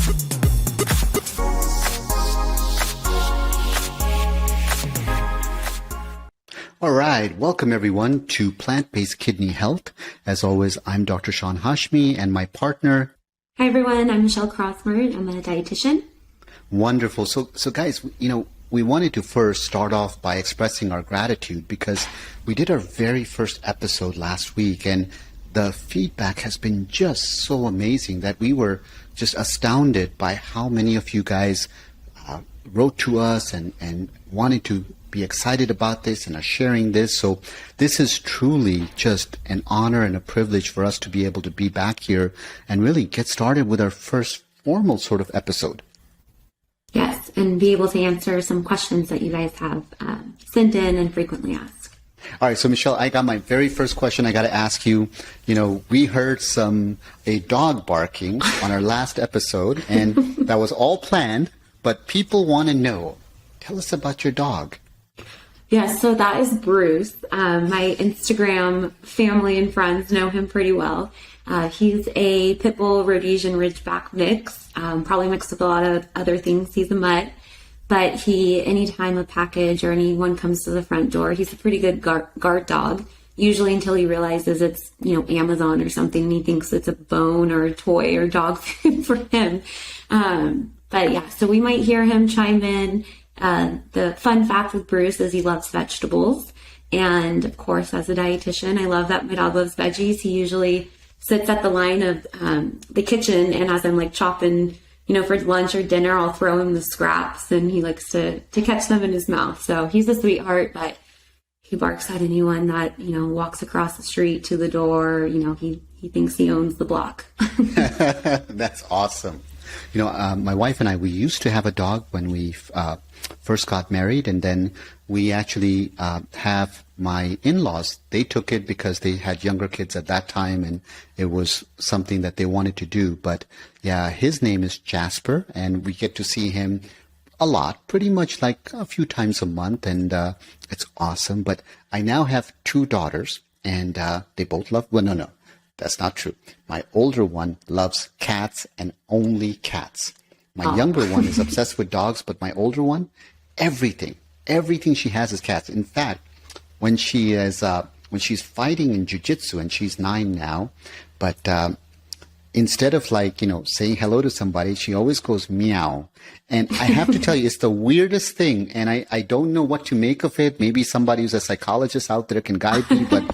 All right, welcome everyone to Plant-Based Kidney Health. As always, I'm Dr. Sean Hashmi and my partner. Hi everyone, I'm Michelle Crossword. I'm a dietitian. Wonderful. So guys, we wanted to first start off by expressing our gratitude because we did our very first episode last week and the feedback has been just so amazing that we were just astounded by how many of you guys wrote to us and wanted to be excited about this and are sharing this. So this is truly just an honor and a privilege for us to be able to be back here and really get started with our first formal sort of episode. Yes, and be able to answer some questions that you guys have sent in and frequently asked. All right, so Michelle, I got my very first question I got to ask you. We heard a dog barking on our last episode, and that was all planned, but people want to know. Tell us about your dog. Yes, so that is Bruce. My Instagram family and friends know him pretty well. He's a Pit Bull Rhodesian Ridgeback mix, probably mixed with a lot of other things. He's a mutt, but anytime a package or anyone comes to the front door, he's a pretty good guard dog, usually until he realizes it's, Amazon or something and he thinks it's a bone or a toy or dog food for him. But yeah, so we might hear him chime in. The fun fact with Bruce is he loves vegetables. And of course, as a dietitian, I love that my dog loves veggies. He usually sits at the line of the kitchen, and as I'm chopping, for lunch or dinner, I'll throw him the scraps and he likes to catch them in his mouth. So he's a sweetheart, but he barks at anyone that, walks across the street to the door. He thinks he owns the block. That's awesome. My wife and I, we used to have a dog when we first got married, and then we actually have my in-laws. They took it because they had younger kids at that time, and it was something that they wanted to do. But yeah, his name is Jasper, and we get to see him a lot, pretty much like a few times a month, and it's awesome. But I now have two daughters, and they both love, well, no. That's not true. My older one loves cats and only cats. My younger one is obsessed with dogs, but my older one, everything she has is cats. In fact, when she's fighting in jiu-jitsu, and she's 9 now, but instead of saying hello to somebody, she always goes meow. And I have to tell you, it's the weirdest thing, and I don't know what to make of it. Maybe somebody who's a psychologist out there can guide me, but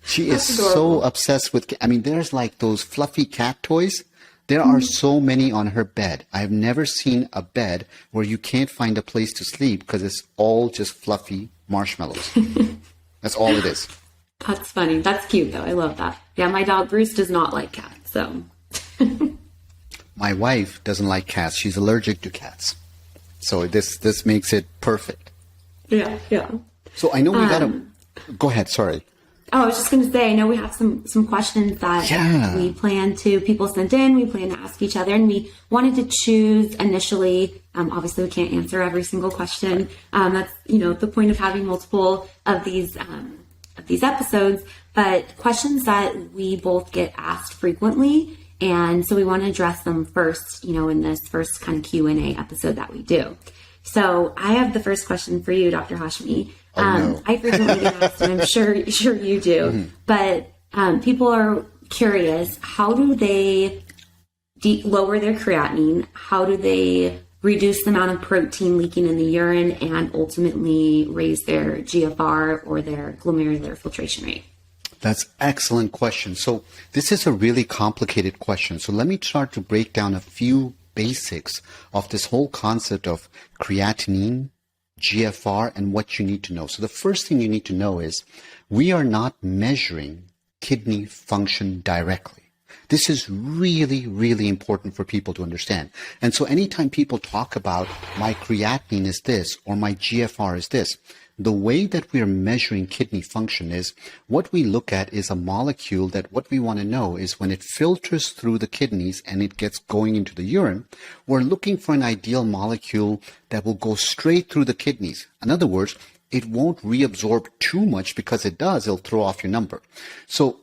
she is so obsessed with, there's those fluffy cat toys. There are so many on her bed. I've never seen a bed where you can't find a place to sleep because it's all just fluffy marshmallows. That's all it is. That's funny. That's cute though. I love that. Yeah, my dog Bruce does not like cats, so. My wife doesn't like cats. She's allergic to cats. So this makes it perfect. Yeah. So I know we gotta, go ahead, sorry. Oh, I was just going to say, I know we have some questions that people sent in, we plan to ask each other, and we wanted to choose initially, obviously we can't answer every single question. That's, the point of having multiple of these episodes, but questions that we both get asked frequently. And so we want to address them first, in this first kind of Q&A episode that we do. So I have the first question for you, Dr. Hashmi. No. I frequently get asked, and I'm sure you do, but people are curious, how do they lower their creatinine? How do they reduce the amount of protein leaking in the urine and ultimately raise their GFR or their glomerular filtration rate? That's an excellent question. So this is a really complicated question. So let me start to break down a few basics of this whole concept of creatinine, GFR, and what you need to know. So the first thing you need to know is we are not measuring kidney function directly. This is really, really important for people to understand. And so anytime people talk about my creatinine is this or my GFR is this, the way that we are measuring kidney function is what we look at is a molecule that what we want to know is when it filters through the kidneys and it gets going into the urine, we're looking for an ideal molecule that will go straight through the kidneys. In other words, it won't reabsorb too much because it does, it'll throw off your number. So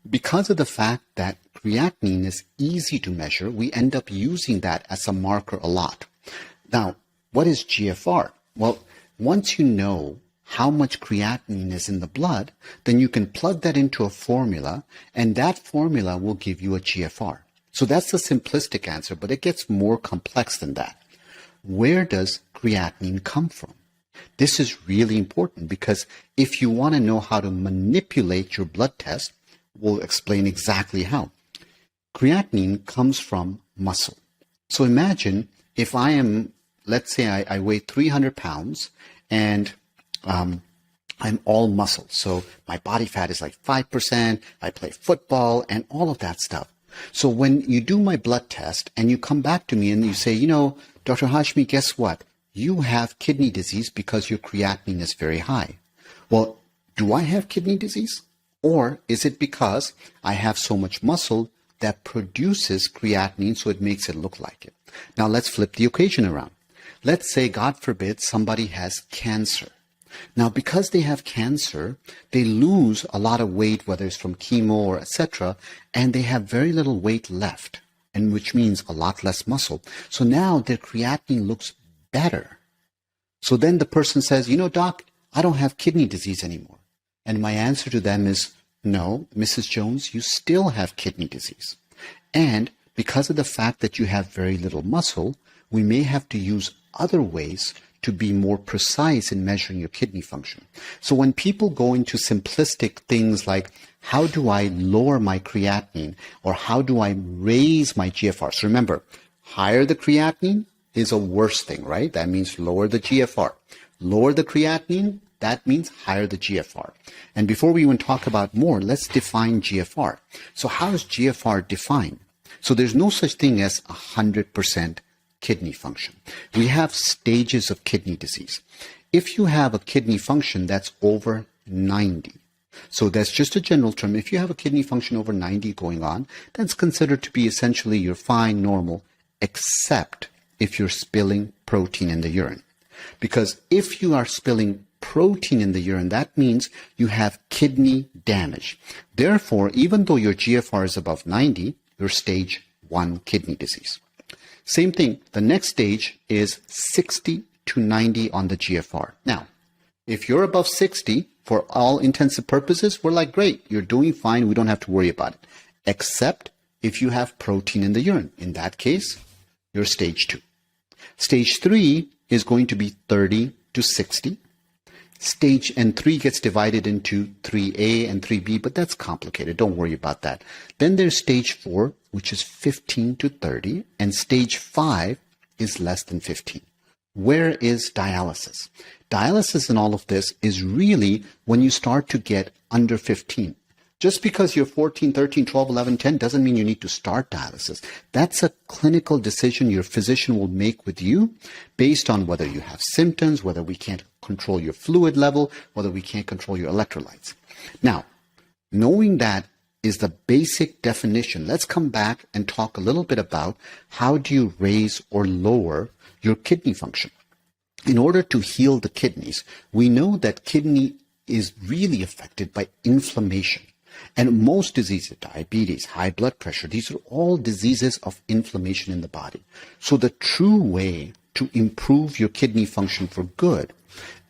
Because of the fact that creatinine is easy to measure, we end up using that as a marker a lot. Now, what is GFR? Well, once you know how much creatinine is in the blood, then you can plug that into a formula, and that formula will give you a GFR. So that's the simplistic answer, but it gets more complex than that. Where does creatinine come from? This is really important because if you want to know how to manipulate your blood test, we'll explain exactly how. Creatinine comes from muscle. So imagine if I am, let's say I weigh 300 pounds and I'm all muscle. So my body fat is like 5%, I play football and all of that stuff. So when you do my blood test and you come back to me and you say, Dr. Hashmi, guess what? You have kidney disease because your creatinine is very high. Well, do I have kidney disease? Or is it because I have so much muscle that produces creatinine so it makes it look like it? Now let's flip the equation around. Let's say, God forbid, somebody has cancer. Now, because they have cancer, they lose a lot of weight, whether it's from chemo or etc., and they have very little weight left, and which means a lot less muscle. So now their creatinine looks better. So then the person says, doc, I don't have kidney disease anymore. And my answer to them is, no, Mrs. Jones, you still have kidney disease. And because of the fact that you have very little muscle, we may have to use other ways to be more precise in measuring your kidney function. So when people go into simplistic things like, how do I lower my creatinine or how do I raise my GFR? So remember, higher the creatinine is a worse thing, right? That means lower the GFR. Lower the creatinine, that means higher the GFR. And before we even talk about more, let's define GFR. So how is GFR defined? So there's no such thing as 100% kidney function. We have stages of kidney disease. If you have a kidney function that's over 90, so that's just a general term. If you have a kidney function over 90 going on, that's considered to be essentially you're fine, normal, except if you're spilling protein in the urine. Because if you are spilling protein in the urine, that means you have kidney damage. Therefore, even though your GFR is above 90, you're stage 1 kidney disease. Same thing, the next stage is 60 to 90 on the GFR. Now, if you're above 60, for all intents and purposes, we're like, great, you're doing fine, we don't have to worry about it. Except if you have protein in the urine. In that case, you're stage 2. Stage 3 is going to be 30 to 60. Stage and 3 gets divided into 3A and 3B, but that's complicated. Don't worry about that. Then there's stage 4, which is 15 to 30, and stage 5 is less than 15. Where is dialysis? Dialysis in all of this is really when you start to get under 15. Just because you're 14, 13, 12, 11, 10 doesn't mean you need to start dialysis. That's a clinical decision your physician will make with you based on whether you have symptoms, whether we can't control your fluid level, whether we can't control your electrolytes. Now, knowing that is the basic definition. Let's come back and talk a little bit about how do you raise or lower your kidney function. In order to heal the kidneys, we know that kidney is really affected by inflammation. And most diseases, diabetes, high blood pressure, these are all diseases of inflammation in the body. So the true way to improve your kidney function for good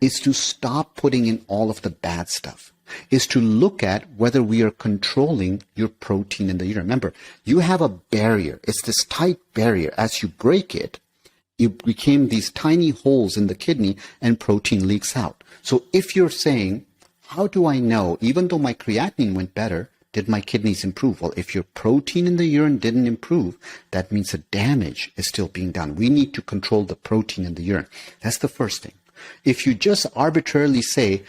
is to stop putting in all of the bad stuff, is to look at whether we are controlling your protein in the urine. Remember, you have a barrier. It's this tight barrier. As you break it, you became these tiny holes in the kidney and protein leaks out. So if you're saying, how do I know, even though my creatinine went better, did my kidneys improve? Well, if your protein in the urine didn't improve, that means the damage is still being done. We need to control the protein in the urine. That's the first thing. If you just arbitrarily say,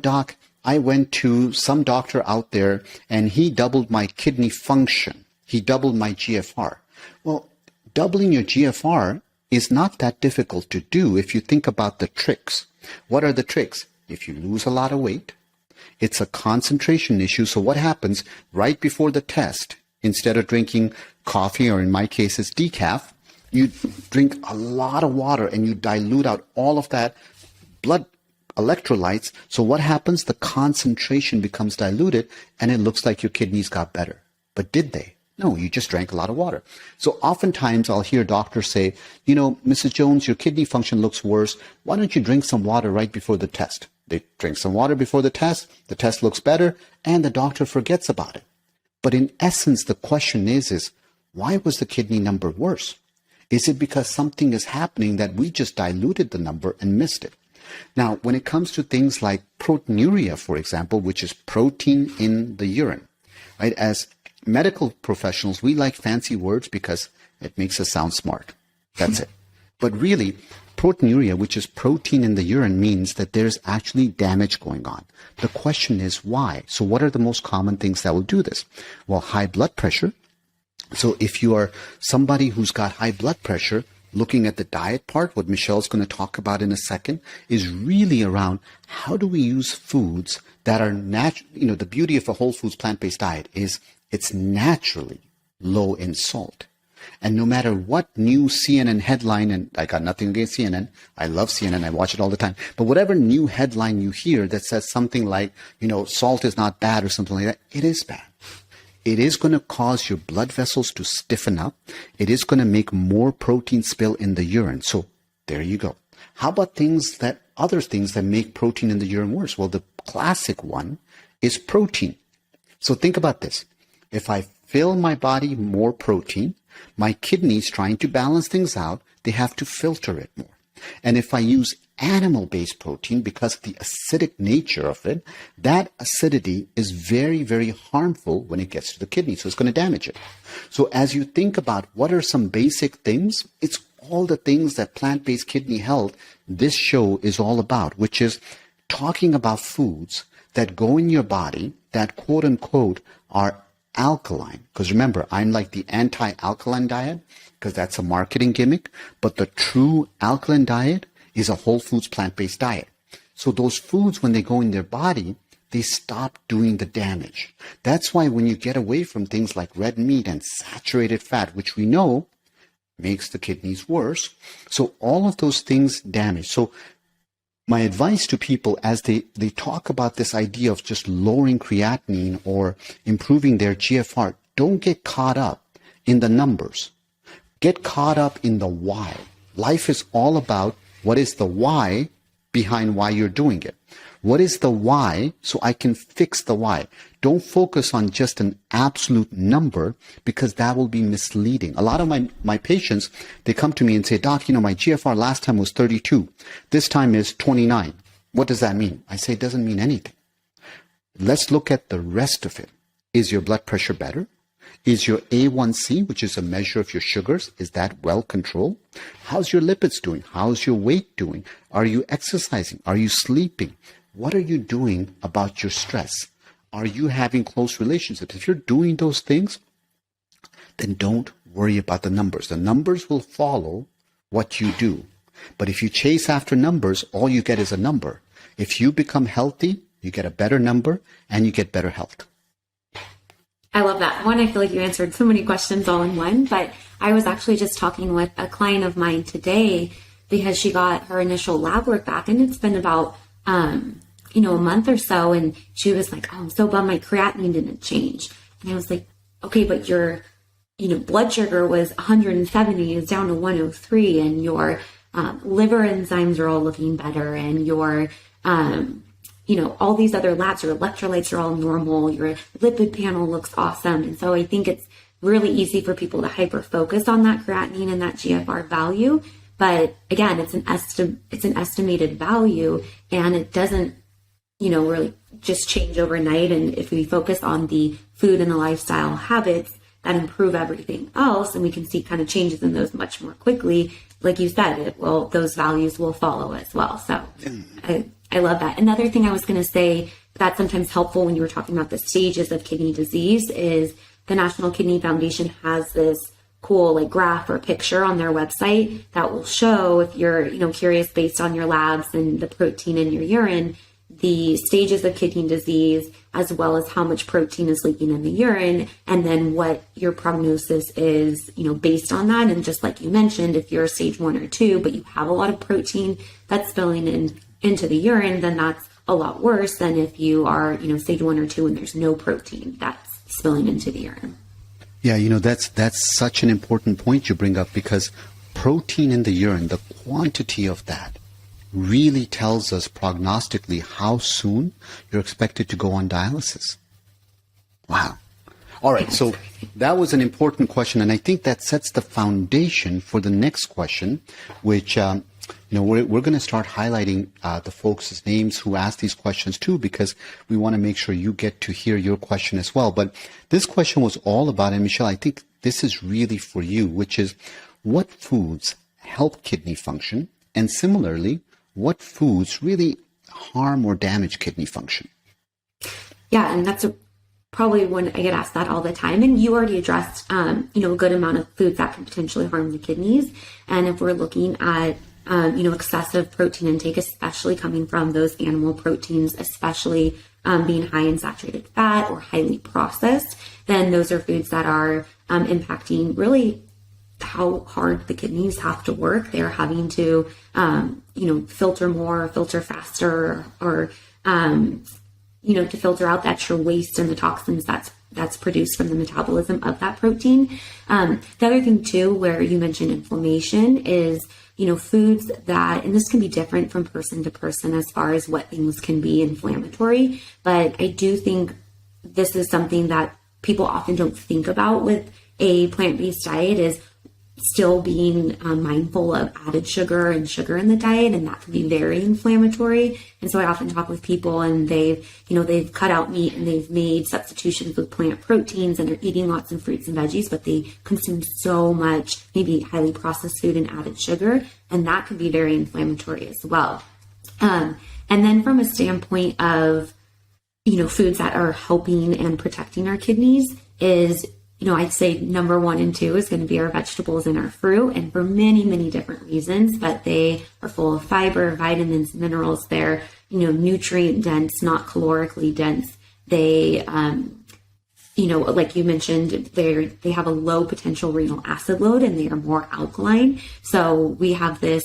doc, I went to some doctor out there and he doubled my kidney function. He doubled my GFR. Well, doubling your GFR is not that difficult to do if you think about the tricks. What are the tricks? If you lose a lot of weight, it's a concentration issue. So what happens right before the test, instead of drinking coffee, or in my case, it's decaf, you drink a lot of water and you dilute out all of that blood electrolytes. So what happens? The concentration becomes diluted and it looks like your kidneys got better. But did they? No, you just drank a lot of water. So oftentimes I'll hear doctors say, Mrs. Jones, your kidney function looks worse. Why don't you drink some water right before the test? They drink some water before the test looks better, and the doctor forgets about it. But in essence, the question is why was the kidney number worse? Is it because something is happening that we just diluted the number and missed it? Now, when it comes to things like proteinuria, for example, which is protein in the urine, right? As medical professionals, we like fancy words because it makes us sound smart. That's it. But really, proteinuria, which is protein in the urine, means that there's actually damage going on. The question is why? So what are the most common things that will do this? Well, high blood pressure. So if you are somebody who's got high blood pressure, looking at the diet part, what Michelle's going to talk about in a second, is really around how do we use foods that are natural. The beauty of a whole foods plant-based diet is it's naturally low in salt. And no matter what new CNN headline, and I got nothing against CNN, I love CNN, I watch it all the time, but whatever new headline you hear that says something like, salt is not bad or something like that, it is bad. It is going to cause your blood vessels to stiffen up. It is going to make more protein spill in the urine. So there you go. How about other things that make protein in the urine worse? Well, the classic one is protein. So think about this. If I fill my body more protein, my kidneys, trying to balance things out, they have to filter it more. And if I use animal-based protein, because of the acidic nature of it, that acidity is very, very harmful when it gets to the kidney. So it's going to damage it. So as you think about what are some basic things, it's all the things that plant-based kidney health, this show is all about, which is talking about foods that go in your body that quote unquote are alkaline. Because remember, I'm like the anti-alkaline diet because that's a marketing gimmick. But the true alkaline diet is a whole foods plant-based diet. So those foods, when they go in their body, they stop doing the damage. That's why when you get away from things like red meat and saturated fat, which we know makes the kidneys worse. So all of those things damage. So my advice to people as they talk about this idea of just lowering creatinine or improving their GFR, don't get caught up in the numbers. Get caught up in the why. Life is all about what is the why behind why you're doing it. What is the why so I can fix the why? Don't focus on just an absolute number because that will be misleading. A lot of my patients, they come to me and say, Doc, my GFR last time was 32. This time is 29. What does that mean? I say it doesn't mean anything. Let's look at the rest of it. Is your blood pressure better? Is your A1C, which is a measure of your sugars, is that well controlled? How's your lipids doing? How's your weight doing? Are you exercising? Are you sleeping? What are you doing about your stress? Are you having close relationships? If you're doing those things, then don't worry about the numbers. The numbers will follow what you do. But if you chase after numbers, all you get is a number. If you become healthy, you get a better number and you get better health. I love that. One, I feel like you answered so many questions all in one, but I was actually just talking with a client of mine today because she got her initial lab work back and it's been about, a month or so. And she was like, oh, I'm so bummed my creatinine didn't change. And I was like, okay, but your, blood sugar was 170 is down to 103 and your liver enzymes are all looking better and your, all these other labs, your electrolytes are all normal, your lipid panel looks awesome. And so I think it's really easy for people to hyper focus on that creatinine and that GFR value. But again, it's an estimated value and it doesn't, really just change overnight. And if we focus on the food and the lifestyle habits that improve everything else, and we can see kind of changes in those much more quickly, like you said, those values will follow as well. So I love that. Another thing I was going to say that's sometimes helpful when you were talking about the stages of kidney disease is the National Kidney Foundation has this cool graph or picture on their website that will show if you're, curious based on your labs and the protein in your urine, the stages of kidney disease, as well as how much protein is leaking in the urine, and then what your prognosis is, based on that. And just like you mentioned, if you're stage 1 or 2, but you have a lot of protein that's spilling into the urine, then that's a lot worse than if you are, stage 1 or 2 and there's no protein that's spilling into the urine. Yeah, that's such an important point you bring up, because protein in the urine, the quantity of that really tells us prognostically how soon you're expected to go on dialysis. Wow. All right, so that was an important question, and I think that sets the foundation for the next question, which we're going to start highlighting the folks' names who asked these questions too, because we want to make sure you get to hear your question as well. But this question was all about, and Michelle, I think this is really for you, which is what foods help kidney function, and similarly, what foods really harm or damage kidney function? Yeah, and that's probably when I get asked that all the time. And you already addressed, a good amount of foods that can potentially harm the kidneys. And if we're looking at, excessive protein intake, especially coming from those animal proteins, especially being high in saturated fat or highly processed, then those are foods that are impacting really how hard the kidneys have to work. They're having to, filter more, filter faster, or to filter out the extra waste and the toxins that's produced from the metabolism of that protein. The other thing too, where you mentioned inflammation, is foods that, and this can be different from person to person as far as what things can be inflammatory, but I do think this is something that people often don't think about with a plant-based diet, is still being mindful of added sugar and sugar in the diet, and that can be very inflammatory. And so I often talk with people, and they've cut out meat and they've made substitutions with plant proteins, and they're eating lots of fruits and veggies, but they consume so much maybe highly processed food and added sugar, and that can be very inflammatory as well. And then from a standpoint of foods that are helping and protecting our kidneys is, I'd say number 1 and 2 is going to be our vegetables and our fruit, and for many, many different reasons, but they are full of fiber, vitamins, minerals. They're, nutrient dense, not calorically dense. They, like you mentioned, they have a low potential renal acid load, and they are more alkaline. So we have this,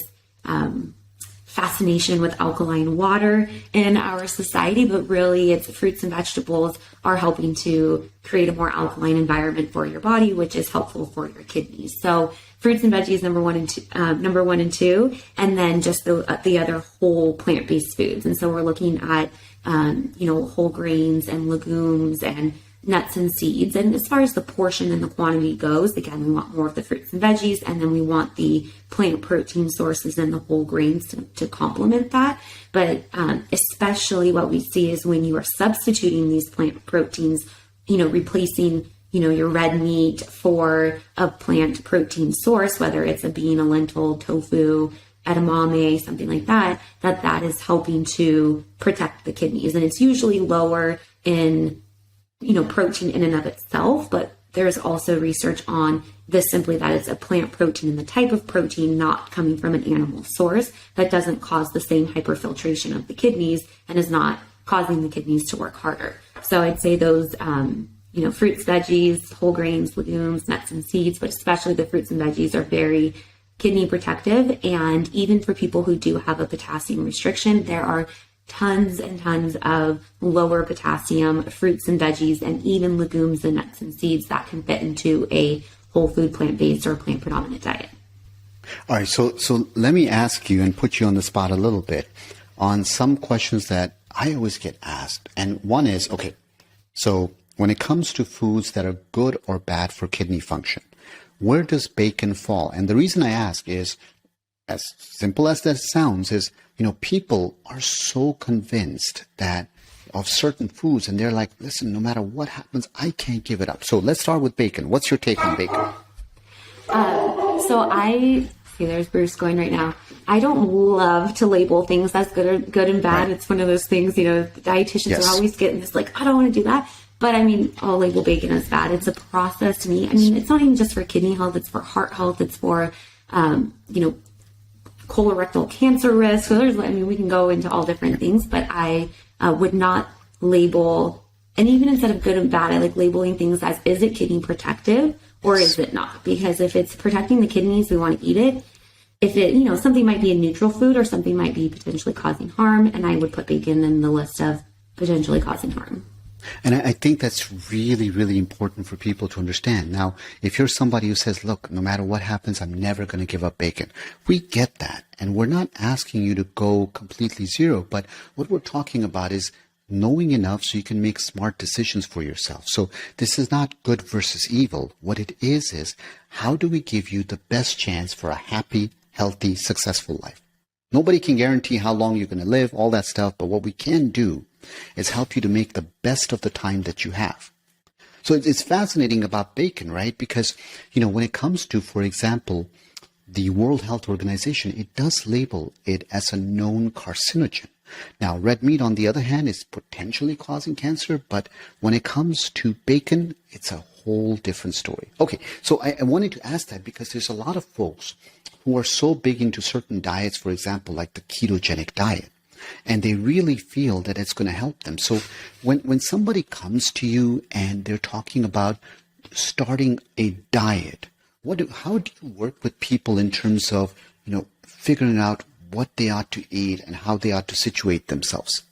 fascination with alkaline water in our society, but really it's fruits and vegetables are helping to create a more alkaline environment for your body, which is helpful for your kidneys. So fruits and veggies, number one and two, and then just the other whole plant-based foods. And so we're looking at, whole grains and legumes and nuts and seeds. And as far as the portion and the quantity goes, again, we want more of the fruits and veggies, and then we want the plant protein sources and the whole grains to complement that. But especially what we see is when you are substituting these plant proteins, replacing, your red meat for a plant protein source, whether it's a bean, a lentil, tofu, edamame, something like that, that is helping to protect the kidneys. And it's usually lower in protein in and of itself, but there's also research on this, simply that it's a plant protein and the type of protein not coming from an animal source that doesn't cause the same hyperfiltration of the kidneys and is not causing the kidneys to work harder. So I'd say those, fruits, veggies, whole grains, legumes, nuts and seeds, but especially the fruits and veggies are very kidney protective. And even for people who do have a potassium restriction, there are tons and tons of lower potassium fruits and veggies and even legumes and nuts and seeds that can fit into a whole food plant-based or plant predominant diet. All right, so let me ask you and put you on the spot a little bit on some questions that I always get asked. And one is, okay, so when it comes to foods that are good or bad for kidney function, where does bacon fall? And the reason I ask is, as simple as that sounds, is, people are so convinced that of certain foods, and they're like, listen, no matter what happens, I can't give it up. So let's start with bacon. What's your take on bacon? There's Bruce going right now. I don't love to label things as good and bad. Right. It's one of those things, the dietitians are always getting this, like, I don't want to do that. But I'll label bacon as bad. It's a processed meat. It's not even just for kidney health. It's for heart health. It's for, colorectal cancer risk. So we can go into all different things, but I would not label, and even instead of good and bad, I like labeling things as, is it kidney protective or is it not? Because if it's protecting the kidneys, we want to eat it. if it, something might be a neutral food or something might be potentially causing harm, and I would put bacon in the list of potentially causing harm. And I think that's really, really important for people to understand. Now, if you're somebody who says, look, no matter what happens, I'm never going to give up bacon. We get that. And we're not asking you to go completely zero. But what we're talking about is knowing enough so you can make smart decisions for yourself. So this is not good versus evil. What it is how do we give you the best chance for a happy, healthy, successful life? Nobody can guarantee how long you're going to live, all that stuff. But what we can do is help you to make the best of the time that you have. So it's fascinating about bacon, right? Because, when it comes to, for example, the World Health Organization, it does label it as a known carcinogen. Now, red meat, on the other hand, is potentially causing cancer, but when it comes to bacon, it's a whole different story. Okay, so I wanted to ask that because there's a lot of folks who are so big into certain diets, for example, like the ketogenic diet, and they really feel that it's going to help them. So when somebody comes to you and they're talking about starting a diet, how do you work with people in terms of, figuring out what they ought to eat and how they ought to situate themselves?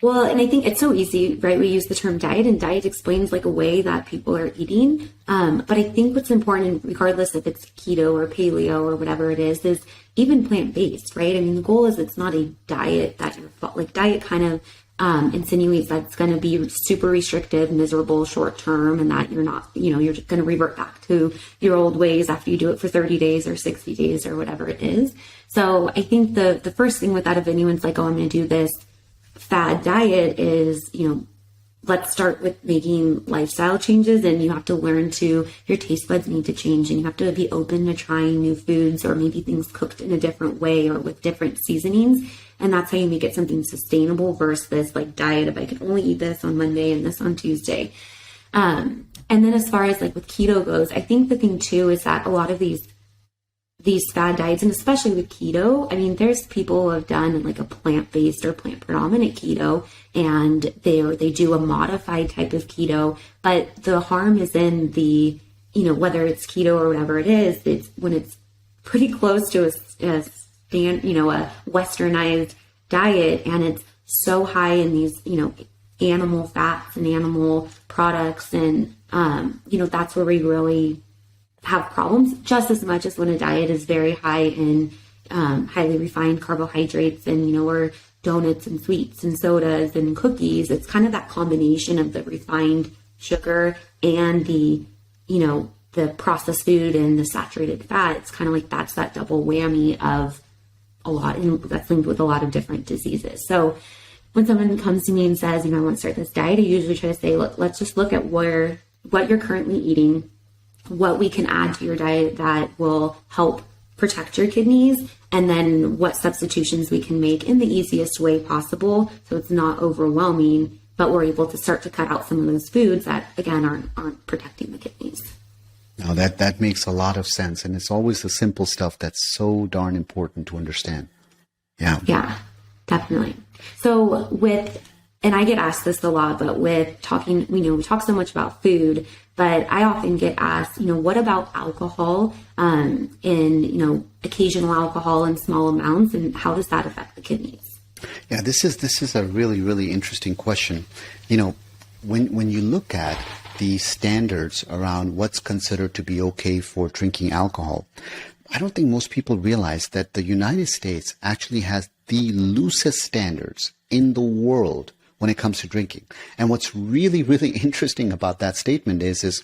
Well, and I think it's so easy, right? We use the term diet, and diet explains like a way that people are eating. But I think what's important, regardless if it's keto or paleo or whatever it is even plant-based, right? I mean, the goal is it's not a diet that diet kind of insinuates that it's going to be super restrictive, miserable, short term, and that you're not, you're just going to revert back to your old ways after you do it for 30 days or 60 days or whatever it is. So I think the first thing with that, if anyone's like, oh, I'm going to do this fad diet, is, let's start with making lifestyle changes, and you have to learn your taste buds need to change, and you have to be open to trying new foods or maybe things cooked in a different way or with different seasonings. And that's how you make it something sustainable versus this like diet of I can only eat this on Monday and this on Tuesday. And then as far as like with keto goes, I think the thing too is that a lot of these fad diets, and especially with keto, I mean, there's people who have done like a plant-based or plant-predominant keto, and they do a modified type of keto, but the harm is in the, whether it's keto or whatever it is, it's when it's pretty close to a westernized diet, and it's so high in these, animal fats and animal products, and, that's where we really have problems just as much as when a diet is very high in highly refined carbohydrates and, or donuts and sweets and sodas and cookies. It's kind of that combination of the refined sugar and the processed food and the saturated fat. It's kind of like that's that double whammy of a lot, and that's linked with a lot of different diseases. So when someone comes to me and says, I want to start this diet, I usually try to say, look, let's just look at what you're currently eating, what we can add to your diet that will help protect your kidneys, and then what substitutions we can make in the easiest way possible so it's not overwhelming, but we're able to start to cut out some of those foods that, again, aren't protecting the kidneys. Now that makes a lot of sense, and it's always the simple stuff that's so darn important to understand. Yeah, definitely. So and I get asked this a lot, but with talking, we talk so much about food, but I often get asked, what about alcohol, in, occasional alcohol in small amounts, and how does that affect the kidneys? Yeah, this is a really, really interesting question. When you look at the standards around what's considered to be okay for drinking alcohol, I don't think most people realize that the United States actually has the loosest standards in the world when it comes to drinking. And what's really, really interesting about that statement is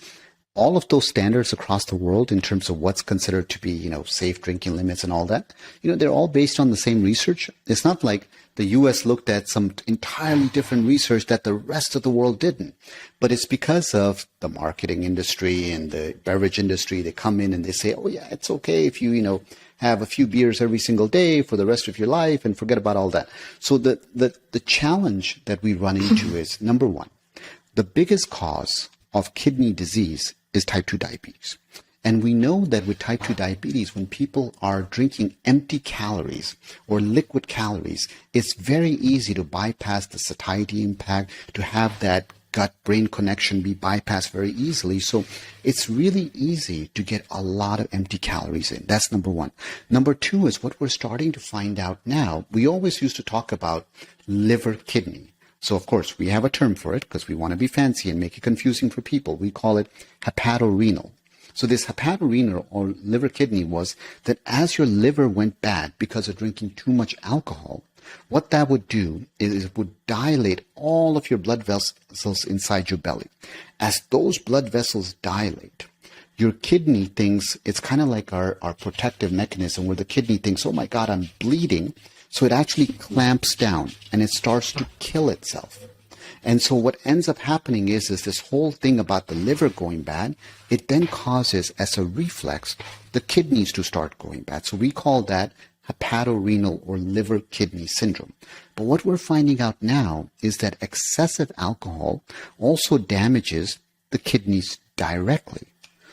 all of those standards across the world in terms of what's considered to be, safe drinking limits and all that, they're all based on the same research. It's not like the U.S. looked at some entirely different research that the rest of the world didn't. But it's because of the marketing industry and the beverage industry. They come in and they say, oh, yeah, it's okay if you, have a few beers every single day for the rest of your life and forget about all that. So the challenge that we run into is, number one, the biggest cause of kidney disease is type 2 diabetes. And we know that with type 2 diabetes, when people are drinking empty calories or liquid calories, it's very easy to bypass the satiety impact, to have that gut-brain connection be bypassed very easily. So it's really easy to get a lot of empty calories in. That's number one. Number two is what we're starting to find out now. We always used to talk about liver kidney. So of course we have a term for it because we want to be fancy and make it confusing for people. We call it hepatorenal. So this hepatorenal or liver kidney was that as your liver went bad because of drinking too much alcohol, what that would do is it would dilate all of your blood vessels inside your belly. As those blood vessels dilate, your kidney thinks it's kind of like our protective mechanism where the kidney thinks, oh my God, I'm bleeding. So it actually clamps down and it starts to kill itself. And so what ends up happening is this whole thing about the liver going bad, it then causes as a reflex, the kidneys to start going bad. So we call that hepatorenal or liver kidney syndrome. But what we're finding out now is that excessive alcohol also damages the kidneys directly.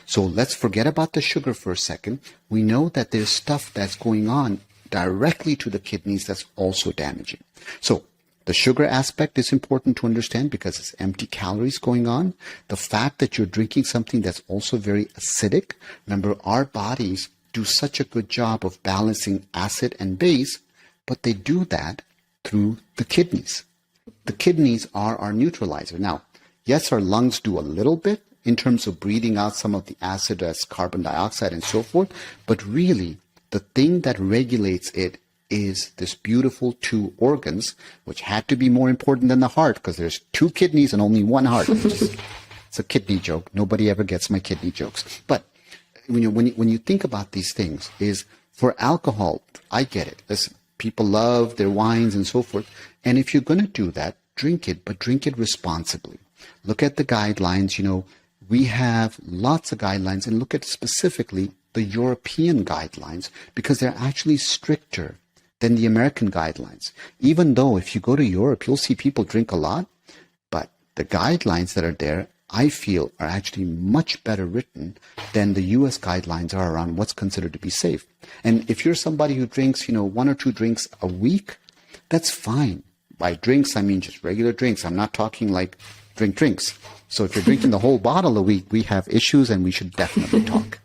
So let's forget about the sugar for a second. We know that there's stuff that's going on directly to the kidneys that's also damaging. So the sugar aspect is important to understand because it's empty calories going on. The fact that you're drinking something that's also very acidic. Remember, our bodies do such a good job of balancing acid and base, but they do that through the kidneys. The kidneys are our neutralizer. Now, yes, our lungs do a little bit in terms of breathing out some of the acid as carbon dioxide and so forth, but really the thing that regulates it is this beautiful two organs, which had to be more important than the heart because there's two kidneys and only one heart. It's a kidney joke. Nobody ever gets my kidney jokes. But when you think about these things, is for alcohol, I get it. Listen, people love their wines and so forth. And if you're going to do that, drink it, but drink it responsibly. Look at the guidelines. We have lots of guidelines, and look at specifically the European guidelines because they're actually stricter than the American guidelines. Even though if you go to Europe, you'll see people drink a lot, but the guidelines that are there, I feel, are actually much better written than the US guidelines are around what's considered to be safe. And if you're somebody who drinks, one or two drinks a week, that's fine. By drinks, I mean just regular drinks. I'm not talking like drinks. So if you're drinking the whole bottle a week, we have issues and we should definitely talk.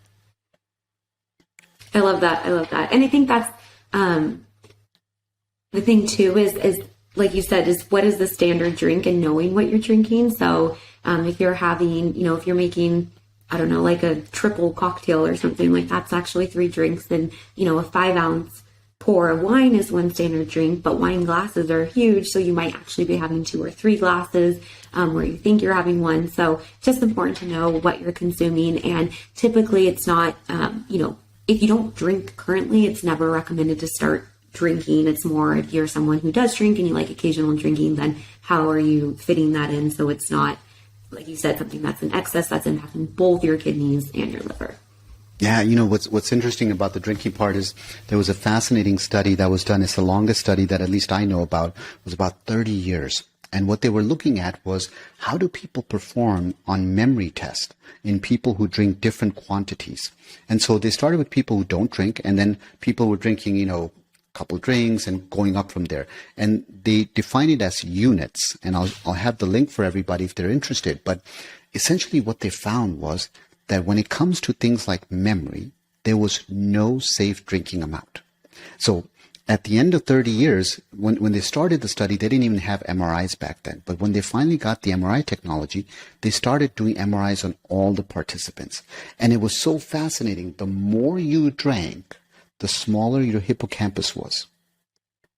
I love that. And I think that's the thing too is like you said, is what is the standard drink and knowing what you're drinking. So if you're having, if you're making, I don't know, like a triple cocktail or something, like that's actually 3 drinks. And, a 5-ounce pour of wine is one standard drink, but wine glasses are huge. So you might actually be having 2 or 3 glasses where you think you're having one. So just important to know what you're consuming. And typically it's not, if you don't drink currently, it's never recommended to start drinking. It's more if you're someone who does drink and you like occasional drinking, then how are you fitting that in so it's not, like you said, something that's in excess that's impacting both your kidneys and your liver. Yeah, what's interesting about the drinking part is there was a fascinating study that was done. It's the longest study that at least I know about. It was about 30 years. And what they were looking at was how do people perform on memory tests in people who drink different quantities. And so they started with people who don't drink, and then people were drinking, couple drinks and going up from there. And they define it as units. And I'll have the link for everybody if they're interested. But essentially what they found was that when it comes to things like memory, there was no safe drinking amount. So at the end of 30 years, when they started the study, they didn't even have MRIs back then. But when they finally got the MRI technology, they started doing MRIs on all the participants. And it was so fascinating. The more you drank, the smaller your hippocampus was.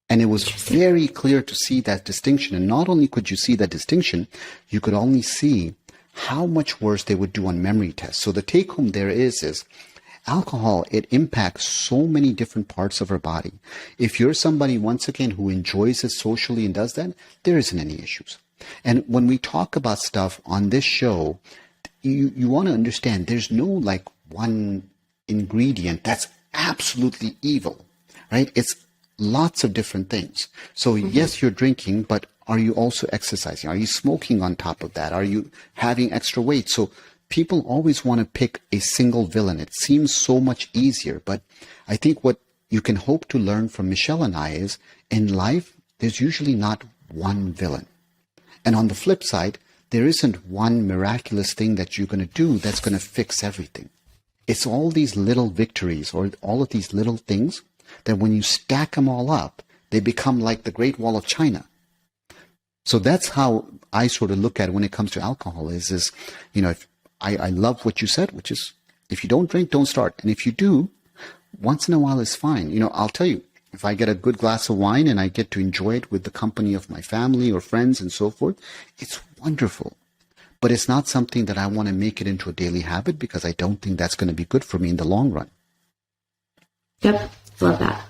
And it was very clear to see that distinction. And not only could you see that distinction, you could only see how much worse they would do on memory tests. So the take home there is alcohol, it impacts so many different parts of our body. If you're somebody, once again, who enjoys it socially and does that, there isn't any issues. And when we talk about stuff on this show, you want to understand there's no like one ingredient that's absolutely evil, right? It's lots of different things. So yes, you're drinking, but are you also exercising? Are you smoking on top of that? Are you having extra weight? So people always want to pick a single villain. It seems so much easier, but I think what you can hope to learn from Michelle and I is in life, there's usually not one villain. And on the flip side, there isn't one miraculous thing that you're going to do that's going to fix everything. It's all these little victories or all of these little things that when you stack them all up, they become like the Great Wall of China. So that's how I sort of look at it when it comes to alcohol is if I love what you said, which is if you don't drink, don't start. And if you do, once in a while is fine. I'll tell you, if I get a good glass of wine and I get to enjoy it with the company of my family or friends and so forth, it's wonderful. But it's not something that I want to make it into a daily habit because I don't think that's going to be good for me in the long run. Yep, love that.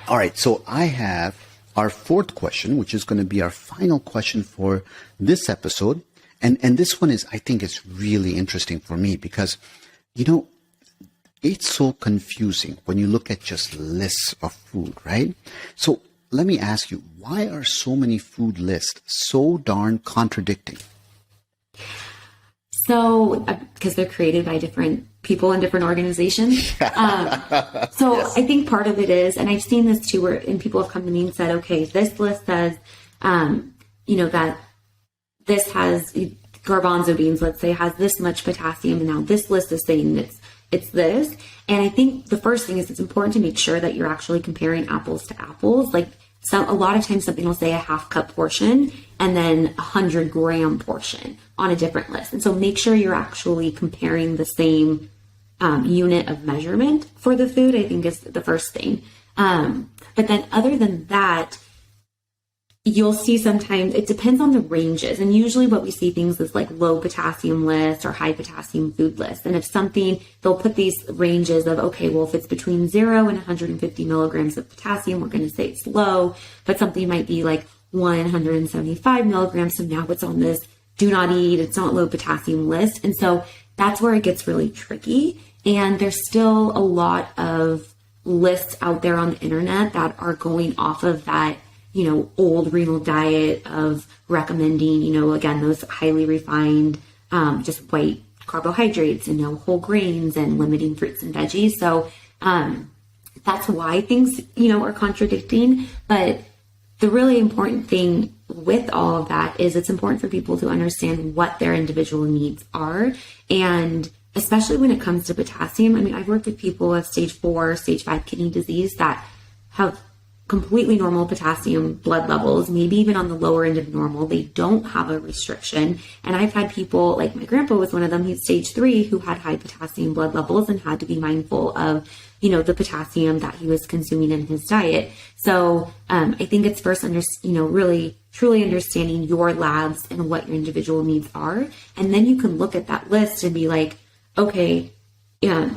All right, so I have our fourth question, which is going to be our final question for this episode. And this one I think it's really interesting for me because, it's so confusing when you look at just lists of food, right? So let me ask you, why are so many food lists so darn contradicting? So, because they're created by different people in different organizations. So yes. I think part of it is, and I've seen this too, and people have come to me and said, okay, this list says, that this has garbanzo beans, let's say, has this much potassium, and now this list is saying it's this. And I think the first thing is it's important to make sure that you're actually comparing apples to apples. Like a lot of times something will say a half cup portion and then 100 gram portion on a different list. And so make sure you're actually comparing the same unit of measurement for the food, I think is the first thing. But then other than that, you'll see sometimes it depends on the ranges. And usually what we see things is like low potassium list or high potassium food list. And if something, they'll put these ranges of, okay, well, if it's between 0 and 150 milligrams of potassium, we're going to say it's low, but something might be like 175 milligrams. So now it's on this do not eat, it's not low potassium list. And so that's where it gets really tricky. And there's still a lot of lists out there on the internet that are going off of that old renal diet of recommending, again, those highly refined, just white carbohydrates and no whole grains and limiting fruits and veggies. So, that's why things, are contradicting. But the really important thing with all of that is it's important for people to understand what their individual needs are. And especially when it comes to potassium, I mean, I've worked with people with stage 4, stage 5 kidney disease that have completely normal potassium blood levels, maybe even on the lower end of normal. They don't have a restriction. And I've had people, like my grandpa was one of them, he's stage 3, who had high potassium blood levels and had to be mindful of, the potassium that he was consuming in his diet. So I think it's first, really truly understanding your labs and what your individual needs are. And then you can look at that list and be like, okay,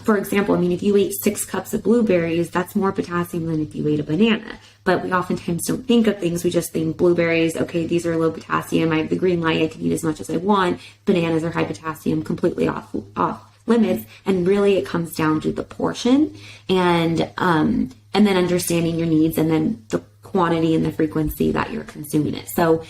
for example, I mean, if you ate 6 cups of blueberries, that's more potassium than if you ate a banana. But we oftentimes don't think of things. We just think blueberries, okay, these are low potassium. I have the green light. I can eat as much as I want. Bananas are high potassium, completely off limits. And really it comes down to the portion and then understanding your needs and then the quantity and the frequency that you're consuming it. So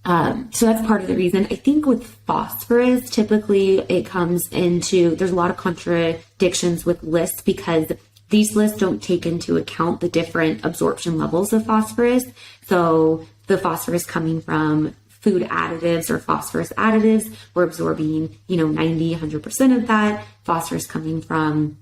that's part of the reason. I think with phosphorus, typically it comes into, there's a lot of contradictions with lists because these lists don't take into account the different absorption levels of phosphorus. So the phosphorus coming from food additives or phosphorus additives, we're absorbing, 90, 100% of that. Phosphorus coming from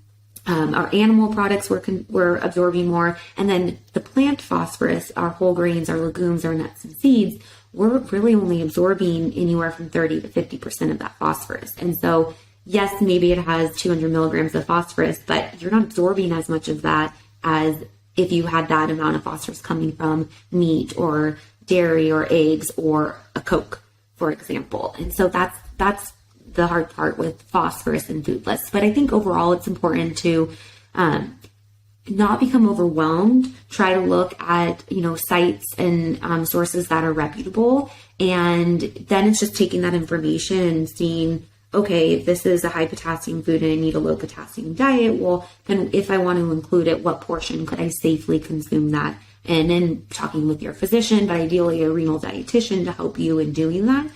our animal products, we're absorbing more. And then the plant phosphorus, our whole grains, our legumes, our nuts and seeds, we're really only absorbing anywhere from 30 to 50% of that phosphorus. And so, yes, maybe it has 200 milligrams of phosphorus, but you're not absorbing as much of that as if you had that amount of phosphorus coming from meat or dairy or eggs or a Coke, for example. And so that's the hard part with phosphorus and food lists. But I think overall it's important to not become overwhelmed. Try to look at, sites and sources that are reputable. And then it's just taking that information and seeing, okay, if this is a high potassium food and I need a low potassium diet, well, then if I want to include it, what portion could I safely consume that? And then talking with your physician, but ideally a renal dietitian to help you in doing that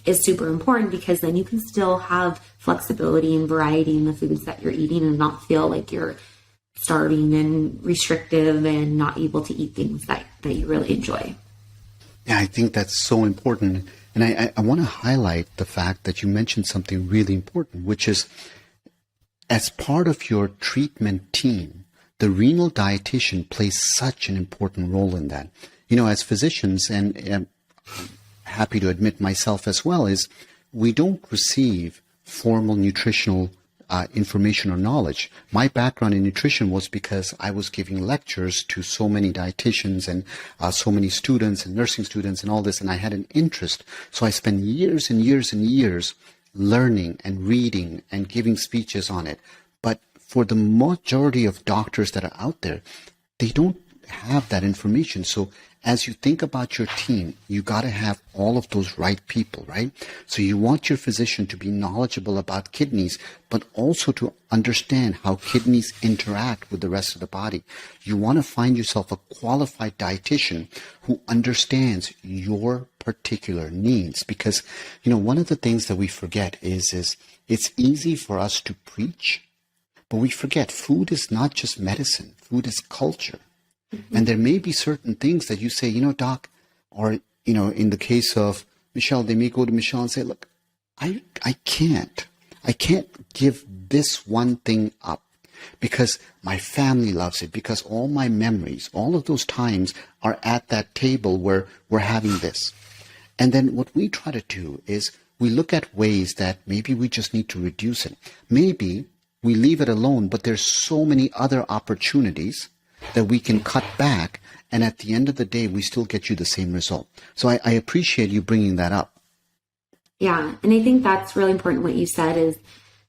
is super important because then you can still have flexibility and variety in the foods that you're eating and not feel like you're starving and restrictive and not able to eat things that you really enjoy. Yeah, I think that's so important. And I want to highlight the fact that you mentioned something really important, which is as part of your treatment team, the renal dietitian plays such an important role in that. You know, as physicians, and I'm happy to admit myself as well, is we don't receive formal nutritional information or knowledge. My background in nutrition was because I was giving lectures to so many dietitians and so many students and nursing students and all this, and I had an interest. So I spent years and years and years learning and reading and giving speeches on it. But for the majority of doctors that are out there, they don't have that information. So as you think about your team, you got to have all of those right people, right? So you want your physician to be knowledgeable about kidneys, but also to understand how kidneys interact with the rest of the body. You want to find yourself a qualified dietitian who understands your particular needs, because, you know, one of the things that we forget is it's easy for us to preach, but we forget food is not just medicine. Food is culture. And there may be certain things that you say, you know, doc, or, you know, in the case of Michelle, they may go to Michelle and say, look, I can't give this one thing up because my family loves it, because all my memories, all of those times are at that table where we're having this. And then what we try to do is we look at ways that maybe we just need to reduce it. Maybe we leave it alone, but there's so many other opportunities that we can cut back, and at the end of the day, we still get you the same result. So I appreciate you bringing that up. Yeah, and I think that's really important what you said is,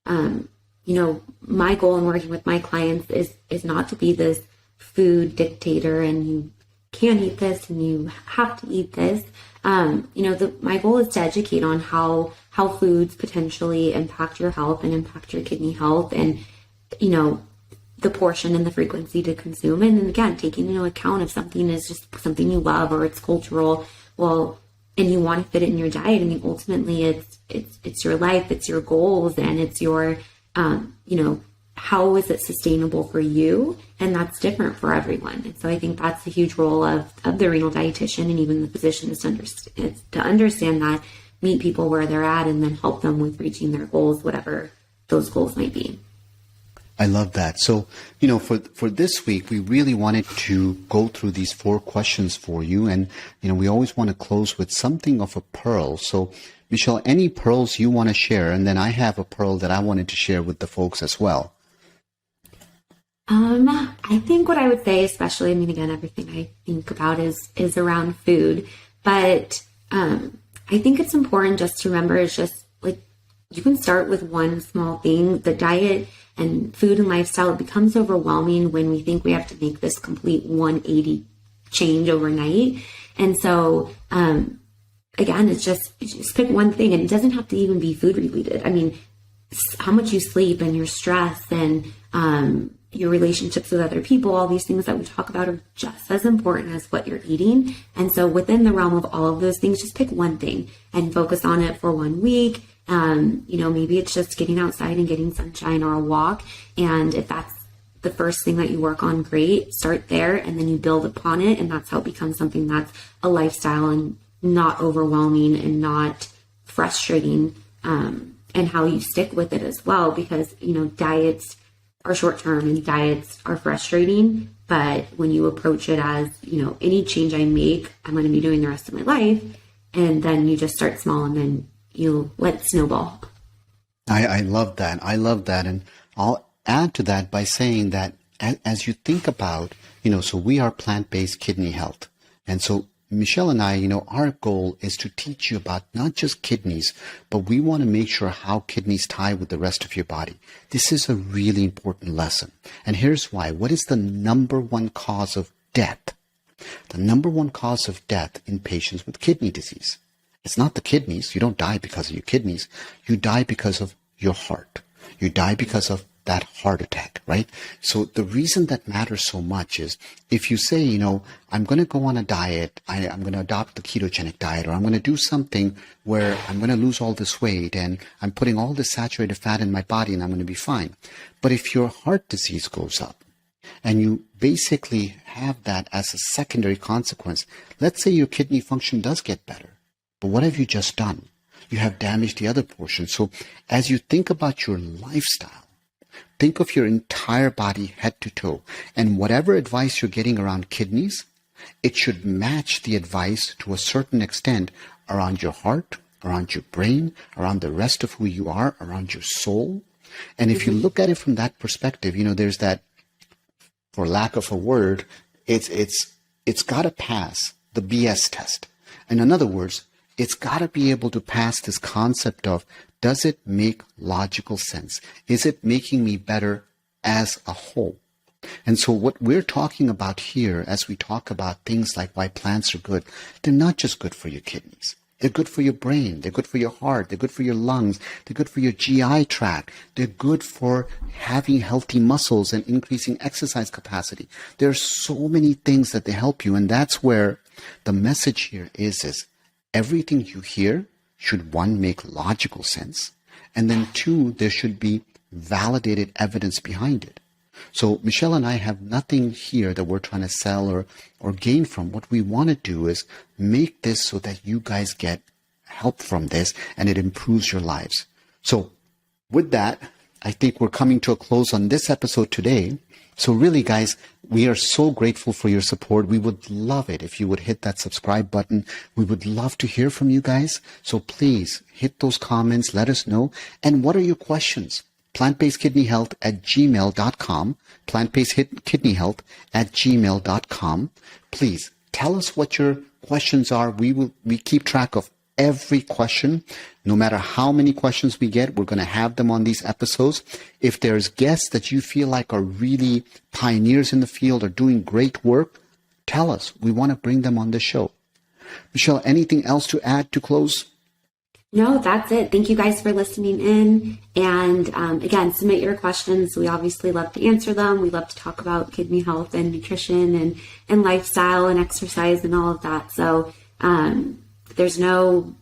you know, my goal in working with my clients is not to be this food dictator and you can't eat this and you have to eat this. You know, my goal is to educate on how foods potentially impact your health and impact your kidney health, and, you know, the portion and the frequency to consume. And again, taking into account if something is just something you love or it's cultural, well, and you want to fit it in your diet. I mean, ultimately it's your life, it's your goals, and it's your, you know, how is it sustainable for you? And that's different for everyone. And so I think that's a huge role of the renal dietitian and even the physician is to understand that, meet people where they're at, and then help them with reaching their goals, whatever those goals might be. I love that. So, you know, for this week, we really wanted to go through these 4 questions for you. And, you know, we always want to close with something of a pearl. So, Michelle, any pearls you want to share? And then I have a pearl that I wanted to share with the folks as well. I think what I would say, especially, I mean, again, everything I think about is around food. But I think it's important just to remember, it's just like, you can start with one small thing. The diet and food and lifestyle, it becomes overwhelming when we think we have to make this complete 180 change overnight. And so, again, it's just pick one thing, and it doesn't have to even be food related. I mean, how much you sleep and your stress and your relationships with other people, all these things that we talk about are just as important as what you're eating. And so within the realm of all of those things, just pick one thing and focus on it for 1 week. You know, maybe it's just getting outside and getting sunshine or a walk. And if that's the first thing that you work on, great, start there, and then you build upon it. And that's how it becomes something that's a lifestyle and not overwhelming and not frustrating, and how you stick with it as well. Because, you know, diets are short term and diets are frustrating. But when you approach it as, you know, any change I make, I'm going to be doing the rest of my life. And then you just start small and then you let it snowball. I love that. I love that. And I'll add to that by saying that as you think about, you know, so we are plant-based kidney health. And so Michelle and I, you know, our goal is to teach you about not just kidneys, but we want to make sure how kidneys tie with the rest of your body. This is a really important lesson. And here's why. What is the number one cause of death? The number one cause of death in patients with kidney disease. It's not the kidneys. You don't die because of your kidneys. You die because of your heart. You die because of that heart attack, right? So the reason that matters so much is if you say, you know, I'm going to go on a diet, I'm going to adopt the ketogenic diet, or I'm going to do something where I'm going to lose all this weight and I'm putting all this saturated fat in my body and I'm going to be fine. But if your heart disease goes up, And you basically have that as a secondary consequence. Let's say your kidney function does get better, but what have you just done? You have damaged the other portion. So as you think about your lifestyle, think of your entire body head to toe, and whatever advice you're getting around kidneys, it should match the advice to a certain extent around your heart, around your brain, around the rest of who you are, around your soul. And if you look at it from that perspective, there's that, for lack of a word, it's got to pass the BS test. And in other words, it's got to be able to pass this concept of, does it make logical sense? Is it making me better as a whole? And so what we're talking about here, as we talk about things like why plants are good, they're not just good for your kidneys. They're good for your brain. They're good for your heart. They're good for your lungs. They're good for your GI tract. They're good for having healthy muscles and increasing exercise capacity. There are so many things that they help you. And that's where the message here is everything you hear should, one, make logical sense. And then two, there should be validated evidence behind it. So Michelle and I have nothing here that we're trying to sell or gain from. What we want to do is make this so that you guys get help from this and it improves your lives. So with that, I think we're coming to a close on this episode today. So really, guys, we are so grateful for your support. We would love it if you would hit that subscribe button. We would love to hear from you guys. So please hit those comments. Let us know. And what are your questions? plantbasedkidneyhealth@gmail.com, plantbasedkidneyhealth@gmail.com. Please tell us what your questions are. We keep track of every question. No matter how many questions we get, we're going to have them on these episodes. If there's guests that you feel like are really pioneers in the field or doing great work, tell us. We want to bring them on the show. Michelle, anything else to add to close? No, that's it. Thank you guys for listening in. And again, submit your questions. We obviously love to answer them. We love to talk about kidney health and nutrition and lifestyle and exercise and all of that. So there's no,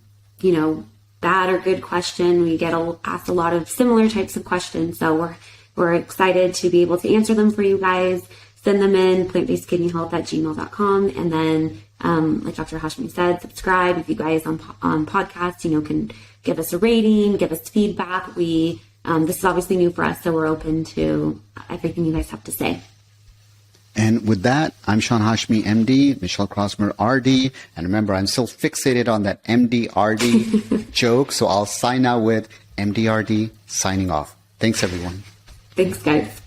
bad or good question. We get asked a lot of similar types of questions. So we're excited to be able to answer them for you guys. Send them in, plantbasedkidneyhealth@gmail.com. And then, like Dr. Hashmi said, subscribe. If you guys on podcasts, can give us a rating, give us feedback. This is obviously new for us, so we're open to everything you guys have to say. And with that, I'm Sean Hashmi, MD, Michelle Crossmer, RD. And remember, I'm still fixated on that MD-RD joke. So I'll sign out with MD-RD signing off. Thanks, everyone. Thanks, guys.